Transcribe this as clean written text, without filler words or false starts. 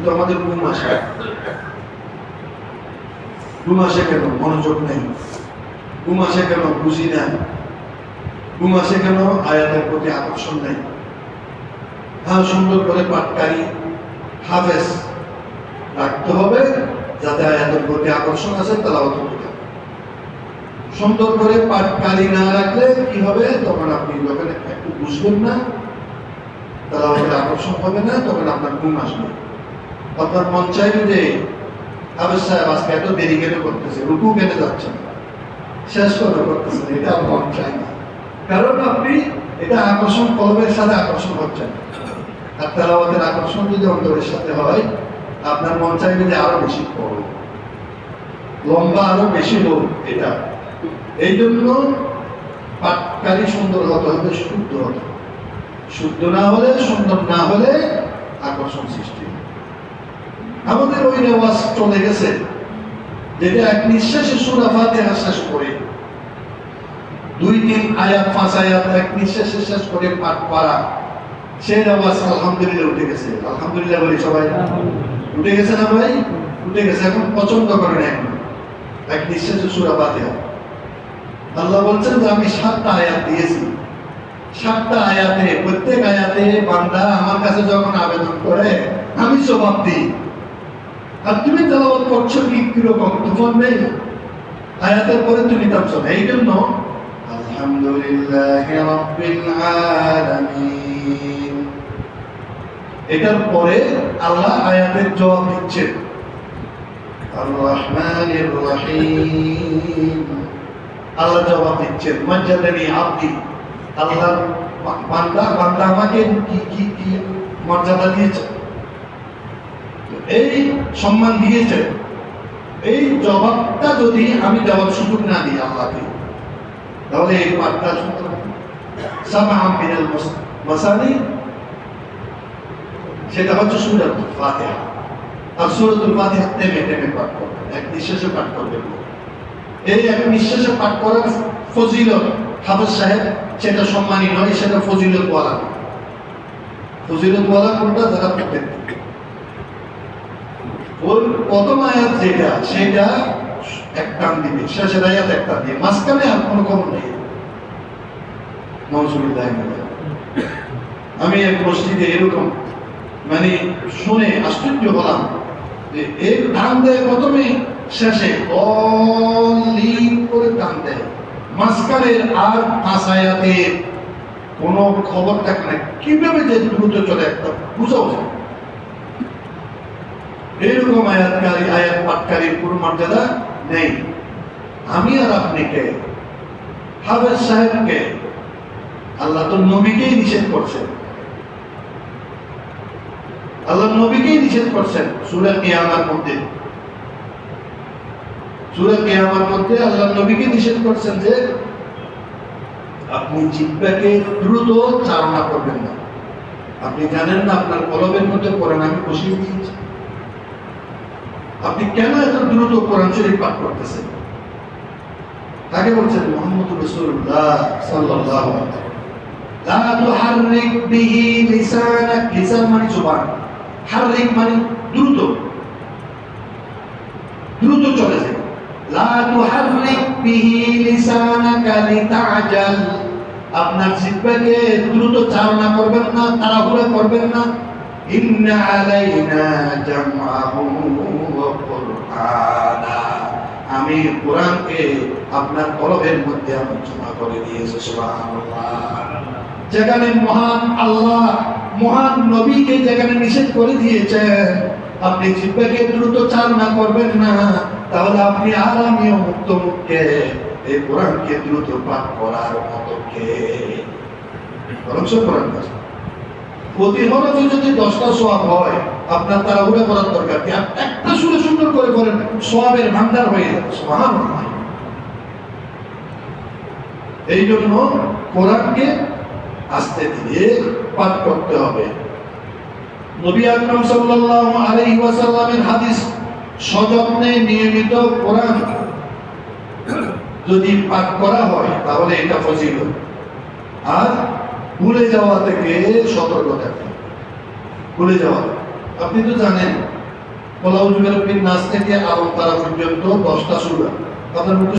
কিন্তু আমাদের ঘুম আসে কেন? মনোযোগ নেই। ঘুম আসে কেন? বুঝি না। ঘুম আসে কেন? আয়াতের প্রতি আকর্ষণ নেই। হ্যাঁ, সুন্দর করে পাঠকারী হাফেজ রাখতে হবে, যাতে আয়াতের প্রতি আকর্ষণ আছে, তেলাওয়াত করতে। সুন্দর করে পাঠকারী না রাখলে কি হবে? তখন আপনি যখন একটু বুঝবেন না, তেলাওয়াতের আকর্ষণ হবে না, তখন আপনার ঘুম আসবে। আপনার মন চাইবে যে হাফেজ সাহেব আজকে এত দেরি কেন করতেছে, রুকু কেন যাচ্ছে না, শেষ করে করতেছেন, এটা মন চাই না। কারণ আপনি এটা আকর্ষণ কলবের সাথে আকর্ষণ হচ্ছেন। আর তেলাওয়াতের আকর্ষণ যদি অন্তরের সাথে হয়, আপনার মন চাইবে যে আরো বেশি পড়ো, লম্বা আরো বেশি হোক। এটা এই জন্য পাঠকারী সুন্দর হতে হবে, শুদ্ধ হতে হবে। শুদ্ধ না হলে, সুন্দর না হলে আকর্ষণ সৃষ্টি হবে। আমাদের ওই রেওয়াজ চলে গেছে, যেটা এক নিঃশ্বাসে সূরা ফাতিহা শেষ করে 2-3 আয়াত 5 আয়াত এক নিঃশ্বাসে শেষ করে পাঠ করা, সেই রেওয়াজ আলহামদুলিল্লাহ উঠে গেছে। আলহামদুলিল্লাহ বলি সবাই, উঠে গেছে না ভাই? উঠে গেছে। এখন পছন্দ করেন এখন এক নিঃশ্বাসে সূরা ফাতিহা। আল্লাহ বলছেন যে আমি 7টা আয়াত দিয়েছি, 7টা আয়াতে, প্রত্যেক আয়াতে বান্দা আমার কাছে যখন আবেদন করে আমি জবাব দিই। আর তুমি তেলাওয়াত করছো কিরকম? তুফান নেই, আয়াতের পরে তুমি থামছো না। এই জন্য আলহামদুলিল্লাহি রাব্বিল আলামিন, এটার পরে আল্লাহ আয়াতের জবাব দিচ্ছেন। আর রহমানির রহিম, আল্লাহ জবাব দিচ্ছেন। মাজ্জাদানি আব্দি, আল্লাহ বান্দা আমাকে কি মর্যাদা দিয়েছে, এই সম্মান দিয়েছে। এই জবাবটা যদি আমি দেওয়ার সুযোগ না দিই আল্লাহকে, তাহলে এই পাঠটা শুনতে হবে। সামআ মিনাল মাসানি, সেটা হচ্ছে সূরাতুল ফাতিহা। আর সূরাতুল ফাতিহা থেমে থেমে পাঠ করবেন, এক নিঃশ্বাসে পাঠ করবেন। এই এক নিঃশ্বাসে পাঠ করার ফজিলত হাফেজ সাহেব সেটা সম্মানী নয়, সেটা ফজিলত ওয়ালা। ফজিলত ওয়ালা কোনটা? যারা পড়বেন। ওর প্রথম আয়াত যেটা, সেটা এক টান দিবে, শেষের আয়াত এক টান দিয়ে, মাঝখানে আর কোনো খবর নেই। আমি এক মসজিদে এরকম মানে শুনে আশ্চর্য হলাম যে এর টান দেয় প্রথমে, শেষে অলিন করে টান দেয়, মাঝখানের আর 5 আয়াতের কোনো খবর থাকে না। কিভাবে যে দ্রুত চলে একটা বুঝাও যায়। এইরকম আয়াত পাঠকারীর কোনো মর্যাদা নেই। আমি আর আপনি কে? হাফেজ সাহেবকে? আল্লাহ তো নবীকেই নিষেধ করছেন, আল্লাহ নবীকেই নিষেধ করছেন। সূরা কিয়ামার মধ্যে আল্লাহ নবীকে নিষেধ করছেন যে আপনি জিহ্বাকে দ্রুত চালনা করবেন না। আপনি জানেন না আপনার কলবের মধ্যে কোরআন আমি বসিয়ে দিয়েছি, আপনি কেন এত দ্রুত কোরআন শরীফ পাঠ করতেছেন? তাকে বলছেন মুহাম্মদুর রাসূলুল্লাহ সাল্লাল্লাহু আলাইহি ওয়াসাল্লাম, লা তুহাররিক বিহি লিসানাক, লিসান মানে জবান, হাররিক মানে দ্রুত চলে যায়। লা তুহাররিক বিহি লিসানাকা লিতাআজাল, আপনার জিহ্বাকে দ্রুত চালনা করবেন না, তাড়াহুড়া করবেন না। ইন্না আলাইনা জামআহু ওয়া কুরআনা, আমি কোরআনকে আপনার কলবের মধ্যে আমি জমা করে দিয়েছি। সুবহানাল্লাহ। যেখানে মহান আল্লাহ মহান নবীকে যেখানে নিষেধ করে দিয়েছেন আপনি জিহ্বাকে দ্রুত চালনা করবেন না, তাহলে আপনি আর আমিও মুক্ত মুখে এই কোরআনকে দ্রুত পাঠ করার মতো কে? বরং কোরআন কাছে প্রতি হরফে যদি 10টা সওয়াব হয়, আপনার তাড়াহুড়া করার দরকার কি? একটা সুরে সুন্দর করে বলেন, সওয়াবের ভান্ডার হয়ে যাবে। সুবহানাল্লাহ। এই জন্য কোরআনকে আস্তে ধীরে পাঠ করতে হবে। নবী আকরাম সাল্লাল্লাহু আলাইহি ওয়াসাল্লামের হাদিস, সযত্নে নিয়মিত কোরআন যদি পাঠ করা হয় তাহলে এটা ফজিলত। আর ভুলে যাওয়া থেকে সতর্ক থাকতে। ভুলে যাওয়া, আপনি তো জানেন কলাউজুবের নাচ থেকে আলম তারা পর্যন্ত 10টা সুরা। আপনার মুখে